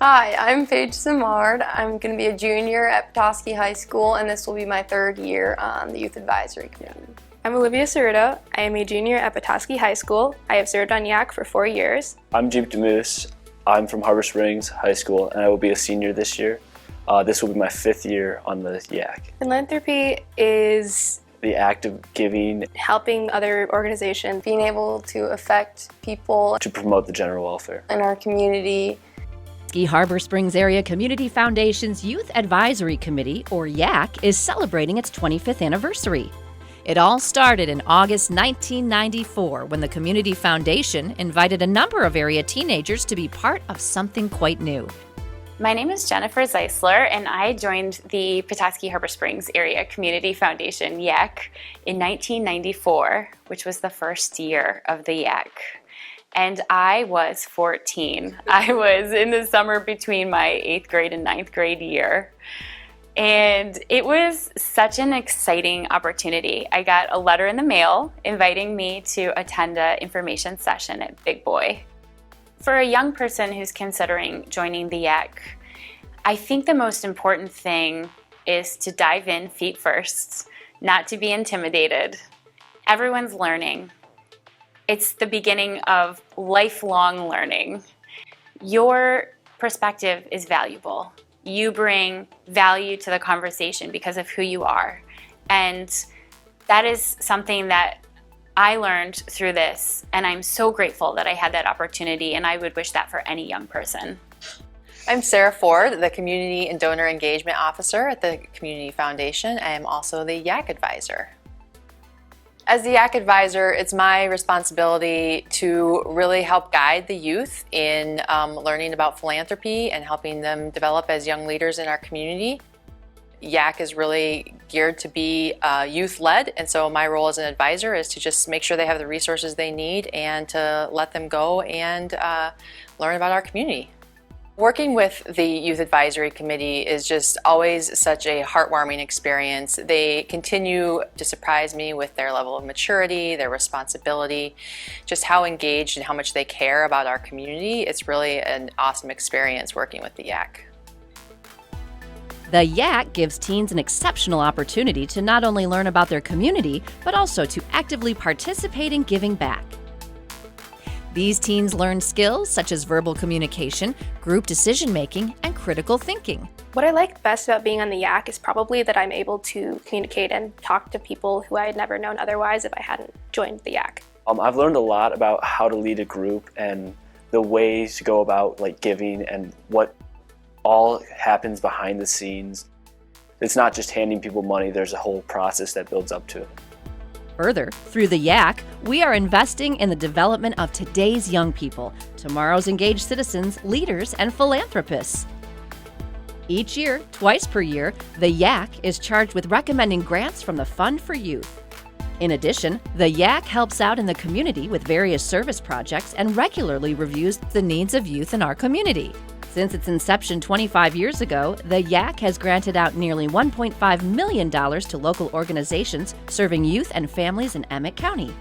Hi, I'm Paige Simard. I'm going to be a junior at Petoskey High School, and this will be my third year on the Youth Advisory Committee. I'm Olivia Cerruto. I am a junior at Petoskey High School. I have served on YAC for 4 years. I'm Jeep DeMoose. I'm from Harbor Springs High School, and I will be a senior this year. This will be my 5th year on the YAC. Philanthropy is The act of giving helping other organizations, Being able to affect people to promote the general welfare in our community. Harbor Springs Area Community Foundation's Youth Advisory Committee, or YAC, is celebrating its 25th anniversary. It all started in August 1994 when the Community Foundation invited a number of area teenagers to be part of something quite new. My name is Jennifer Zeisler, and I joined the Petoskey-Harbor Springs Area Community Foundation, YAC, in 1994, which was the first year of the YAC. And I was 14. I was in the summer between my 8th grade and 9th grade year. And it was such an exciting opportunity. I got a letter in the mail inviting me to attend an information session at Big Boy. For a young person who's considering joining the YAC, I think the most important thing is to dive in feet first, not to be intimidated. Everyone's learning. It's the beginning of lifelong learning. Your perspective is valuable. You bring value to the conversation because of who you are. And that is something that I learned through this, and I'm so grateful that I had that opportunity, and I would wish that for any young person. I'm Sarah Ford, the Community and Donor Engagement Officer at the Community Foundation. I am also the YAC Advisor. As the YAC Advisor, it's my responsibility to really help guide the youth in learning about philanthropy and helping them develop as young leaders in our community. YAC is really geared to be youth-led, and so my role as an advisor is to just make sure they have the resources they need and to let them go and learn about our community. Working with the Youth Advisory Committee is just always such a heartwarming experience. They continue to surprise me with their level of maturity, their responsibility, just how engaged and how much they care about our community. It's really an awesome experience working with the YAC. The YAC gives teens an exceptional opportunity to not only learn about their community, but also to actively participate in giving back. These teens learn skills such as verbal communication, group decision-making, and critical thinking. What I like best about being on the YAC is probably that I'm able to communicate and talk to people who I had never known otherwise if I hadn't joined the YAC. I've learned a lot about how to lead a group and the ways to go about giving and what all happens behind the scenes. It's not just handing people money, there's a whole process that builds up to it. Further, through the YAC, we are investing in the development of today's young people, tomorrow's engaged citizens, leaders, and philanthropists. Each year, twice per year, the YAC is charged with recommending grants from the Fund for Youth. In addition, the YAC helps out in the community with various service projects and regularly reviews the needs of youth in our community. Since its inception 25 years ago, the YAC has granted out nearly $1.5 million to local organizations serving youth and families in Emmet County.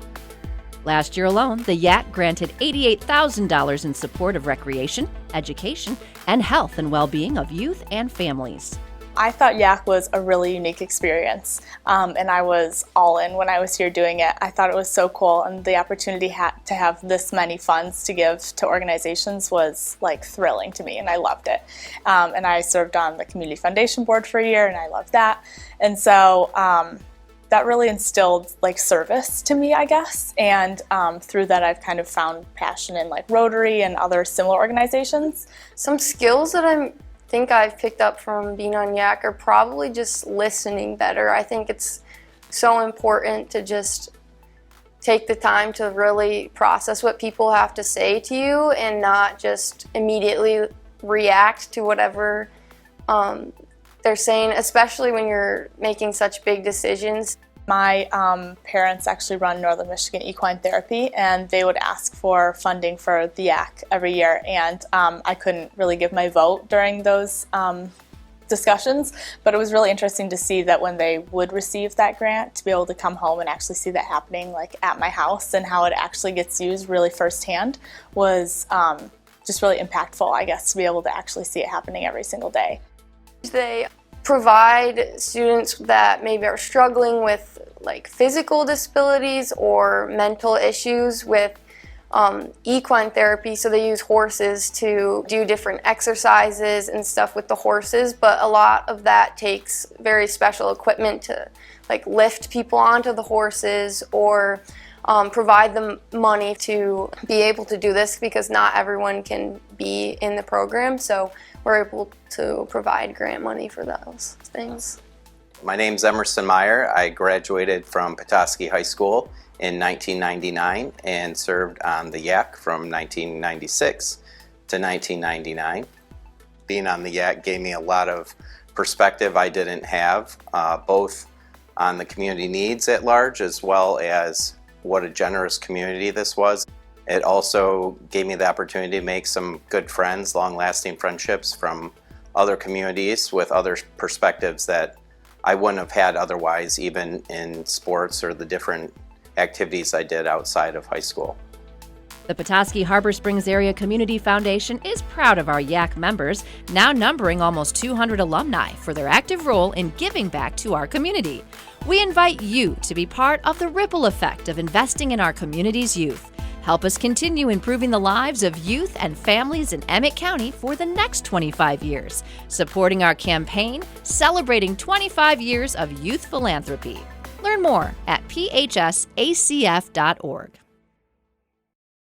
Last year alone, the YAC granted $88,000 in support of recreation, education, and health and well-being of youth and families. I thought YAC was a really unique experience, and I was all in when I was here doing it. I thought it was so cool, and the opportunity to have this many funds to give to organizations was thrilling to me, and I loved it. And I served on the Community Foundation Board for a year, and I loved that. And so that really instilled service to me, I guess. And through that, I've kind of found passion in Rotary and other similar organizations. Some skills that I think I've picked up from being on YAC are probably just listening better. I think it's so important to just take the time to really process what people have to say to you and not just immediately react to whatever they're saying, especially when you're making such big decisions. My parents actually run Northern Michigan Equine Therapy, and they would ask for funding for the YAC every year, and I couldn't really give my vote during those discussions, but it was really interesting to see that when they would receive that grant, to be able to come home and actually see that happening at my house and how it actually gets used really firsthand was just really impactful, I guess, to be able to actually see it happening every single day. They provide students that maybe are struggling with like physical disabilities or mental issues with equine therapy. So they use horses to do different exercises and stuff with the horses, but a lot of that takes very special equipment to like lift people onto the horses or provide them money to be able to do this, because not everyone can be in the program, so we're able to provide grant money for those things. My name's Emerson Meyer. I graduated from Petoskey High School in 1999 and served on the YAC from 1996 to 1999. Being on the YAC gave me a lot of perspective I didn't have, both on the community needs at large as well as what a generous community this was. It also gave me the opportunity to make some good friends, long-lasting friendships from other communities with other perspectives that I wouldn't have had otherwise, even in sports or the different activities I did outside of high school. The Petoskey-Harbor Springs Area Community Foundation is proud of our YAC members, now numbering almost 200 alumni, for their active role in giving back to our community. We invite you to be part of the ripple effect of investing in our community's youth. Help us continue improving the lives of youth and families in Emmet County for the next 25 years, supporting our campaign, celebrating 25 years of youth philanthropy. Learn more at phsacf.org.